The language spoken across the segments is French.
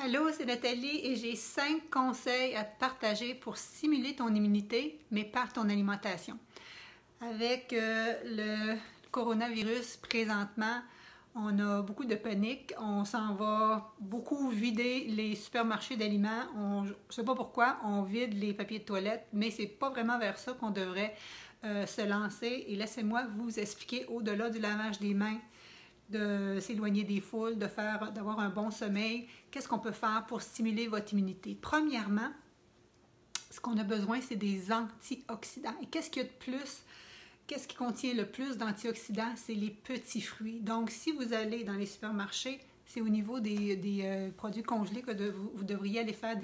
Allô, c'est Nathalie et j'ai 5 conseils à te partager pour stimuler ton immunité, mais par ton alimentation. Avec le coronavirus présentement, on a beaucoup de panique. On s'en va beaucoup vider les supermarchés d'aliments. Je ne sais pas pourquoi, on vide les papiers de toilette, mais c'est pas vraiment vers ça qu'on devrait se lancer. Et laissez-moi vous expliquer au-delà du lavage des mains, de s'éloigner des foules, d'avoir un bon sommeil. Qu'est-ce qu'on peut faire pour stimuler votre immunité? Premièrement, ce qu'on a besoin, c'est des antioxydants. Et qu'est-ce qu'il y a de plus? Qu'est-ce qui contient le plus d'antioxydants? C'est les petits fruits. Donc, si vous allez dans les supermarchés, c'est au niveau des produits congelés que vous devriez aller faire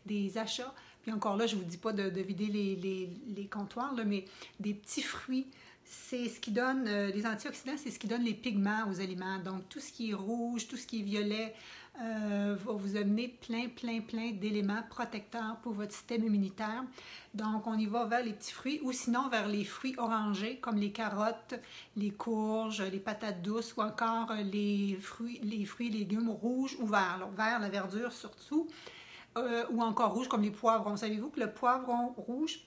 des achats. Puis encore là, je ne vous dis pas de vider les comptoirs, là, mais des petits fruits. C'est ce qui donne, les antioxydants, c'est ce qui donne les pigments aux aliments. Donc, tout ce qui est rouge, tout ce qui est violet va vous amener plein d'éléments protecteurs pour votre système immunitaire. Donc, on y va vers les petits fruits ou sinon vers les fruits orangés comme les carottes, les courges, les patates douces ou encore les fruits et légumes rouges ou verts. Alors, vert, la verdure surtout, ou encore rouge comme les poivrons. Savez-vous que le poivron rouge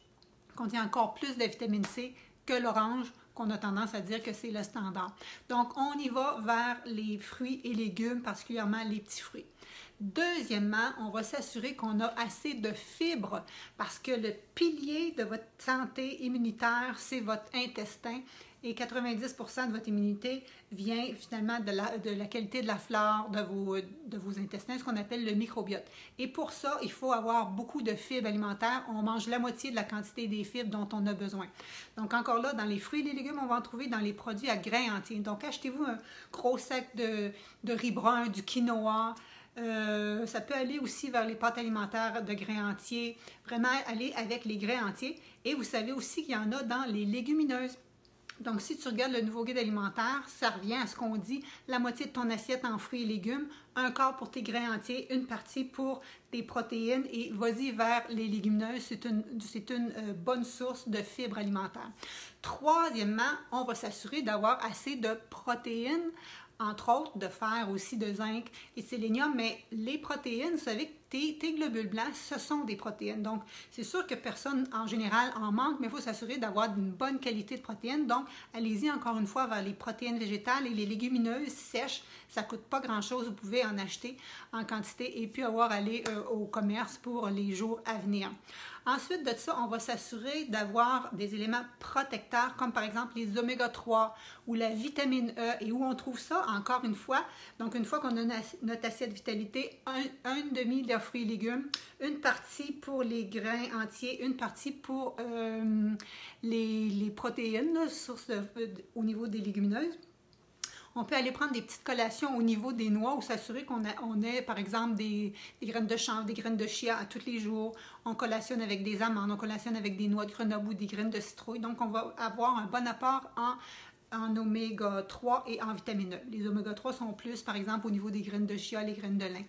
contient encore plus de vitamine C que l'orange, qu'on a tendance à dire que c'est le standard. Donc, on y va vers les fruits et légumes, particulièrement les petits fruits. Deuxièmement, on va s'assurer qu'on a assez de fibres parce que le pilier de votre santé immunitaire, c'est votre intestin et 90% de votre immunité vient finalement de la qualité de la flore de vos intestins, ce qu'on appelle le microbiote. Et pour ça, il faut avoir beaucoup de fibres alimentaires. On mange la moitié de la quantité des fibres dont on a besoin. Donc encore là, dans les fruits et les légumes, on va en trouver dans les produits à grains entiers. Donc achetez-vous un gros sac de riz brun, du quinoa. Ça peut aller aussi vers les pâtes alimentaires de grains entiers. Vraiment aller avec les grains entiers. Et vous savez aussi qu'il y en a dans les légumineuses. Donc, si tu regardes le nouveau guide alimentaire, ça revient à ce qu'on dit, la moitié de ton assiette en fruits et légumes, un quart pour tes grains entiers, une partie pour tes protéines et vas-y vers les légumineuses, c'est une bonne source de fibres alimentaires. Troisièmement, on va s'assurer d'avoir assez de protéines, entre autres de fer aussi, de zinc et de sélénium, mais les protéines, vous savez que tes globules blancs, ce sont des protéines. Donc, c'est sûr que personne en général en manque, mais il faut s'assurer d'avoir une bonne qualité de protéines. Donc, allez-y encore une fois vers les protéines végétales et les légumineuses sèches. Ça ne coûte pas grand-chose, vous pouvez en acheter en quantité et puis aller au commerce pour les jours à venir. Ensuite de ça, on va s'assurer d'avoir des éléments protecteurs comme par exemple les oméga 3 ou la vitamine E. Et où on trouve ça? Encore une fois, donc une fois qu'on a notre assiette vitalité, un demi de fruits et légumes, une partie pour les grains entiers, une partie pour les protéines, là, au niveau des légumineuses. On peut aller prendre des petites collations au niveau des noix ou s'assurer qu'on ait, par exemple, des graines de chanvre, des graines de chia à tous les jours. On collationne avec des amandes, on collationne avec des noix de Grenoble ou des graines de citrouille. Donc, on va avoir un bon apport en oméga 3 et en vitamine E. Les oméga 3 sont plus, par exemple, au niveau des graines de chia, les graines de lin.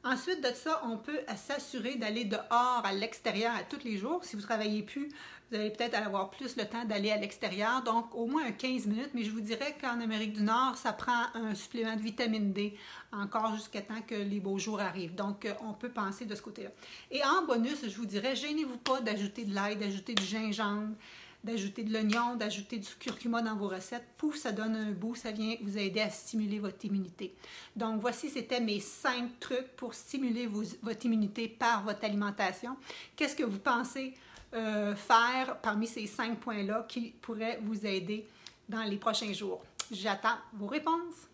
Ensuite de ça, on peut s'assurer d'aller dehors, à l'extérieur, à tous les jours. Si vous ne travaillez plus, vous allez peut-être avoir plus le temps d'aller à l'extérieur, donc au moins 15 minutes. Mais je vous dirais qu'en Amérique du Nord, ça prend un supplément de vitamine D encore jusqu'à temps que les beaux jours arrivent. Donc, on peut penser de ce côté-là. Et en bonus, je vous dirais, gênez-vous pas d'ajouter de l'ail, d'ajouter du gingembre, d'ajouter de l'oignon, d'ajouter du curcuma dans vos recettes. Pouf, ça donne un goût, ça vient vous aider à stimuler votre immunité. Donc, voici, c'était mes 5 trucs pour stimuler votre immunité par votre alimentation. Qu'est-ce que vous pensez faire parmi ces 5 points-là qui pourraient vous aider dans les prochains jours? J'attends vos réponses.